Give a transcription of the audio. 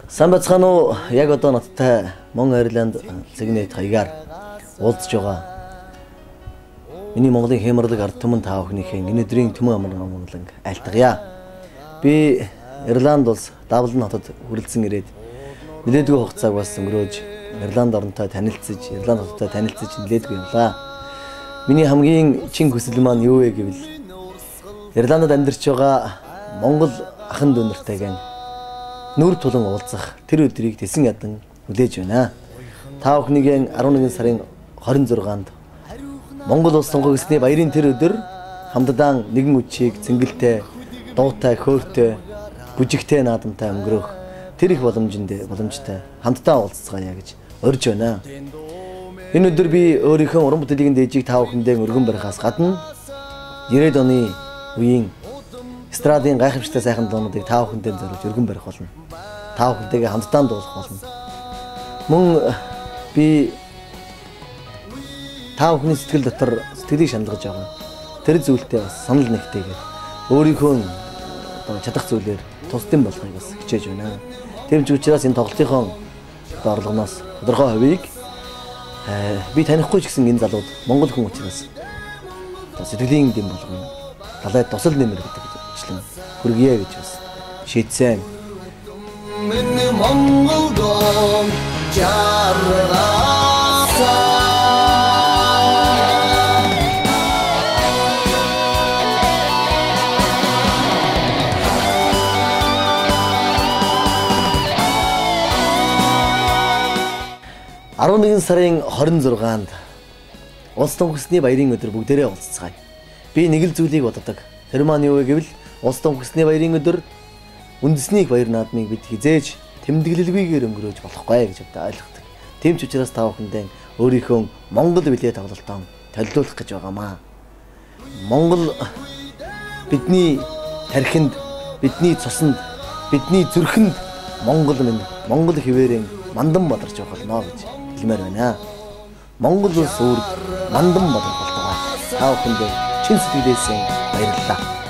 Сайн бацхан уу? Яг одоо надтай Мон Айрланд цэгнэт хаягаар уулзж байгаа. Миний Монголын хямралыг ард түмэн та бүхнийхээ өнөөдрийн төмөн амгалан айлтгая. Би Ирланд улс Даблин хотод хүрэлцэн ирээд нэлээдгүй хугацааг бас өнгөрөөж Ирланд оронтой танилцж, Ирланд хоттой танилцж нэлээдгүй явлаа. Миний хамгийн чин хүсэл маань юу вэ гэвэл Ирландд амьдарч байгаа Монгол ахын дүүнэртэйгэн нүр тулан уулзах тэр өдрийг тэсэн ядан хүлээж байна. Та бүхнийгээ 11 сарын 26-нд Монгол улс сонгогдсны баярын тэр өдөр хамтдаа нэгэн үчиг цэнгэлтэй, дуутай, хөөртэй, бүжигтэй наадамтай өнгөрөх тэр их боломжтой хамтдаа уулзцгаая гэж урьж байна. Энэ өдөр би өөрийнхөө уран бүтээлийн дээжийг та бүхэндээ өргөн барихаас гадна 90-ад оны үеийн эстрадын гайхамшигтай сайхан дуунуудыг та бүхэндээ зориулж өргөн барих болно. Та бүхэнтэйгээ хамтдаа дуулах болно. Мөн би та бүхний сэтгэл дотор сэтгэлийг шаналгаж байгаа. Тэр зүйлтэй бас санал нэгтэйгээр өөрийнхөө чадах зүйлээр тусдын болохыг бас хичээж байна. Тэм ч учраас энэ тоглолтынхон орлогоноос тодорхой хувийг би танихгүй ч гэсэн энэ залууд монгол хүн учраас сэтгэлийн дэм болгоно. Далайд тусал нэмэр гэдэг ажлын хүргье гэж бас шийдсэн. Монголдон жаргасаа 11 сарын 26-нд улс томхсны баярын өдөр бүгдээрээ уулзцгаая. Би нэг л зүйлийг боддог. Тэр маань юу вэ гэвэл улс томхсны баярын өдөр үндэсний баяр наадмыг бид хизээж тэмдэглэлгүйгээр өнгөрөөж болохгүй гэж ойлгодог. Тийм ч учраас та бүхэндээ өөрийнхөө Монгол билет тоглолтоо төлөвлөх гэж байгаамаа. Монгол бидний тархинд, бидний цуснд, бидний зүрхэнд Монгол минь Монгол хിവэрэн мандан бадарч болно гэж хэлмээр байна. Монгол улс үүрэг мандан бадарч болтугай. Та бүхэндээ чин сэтгэлээсээ баярлалаа.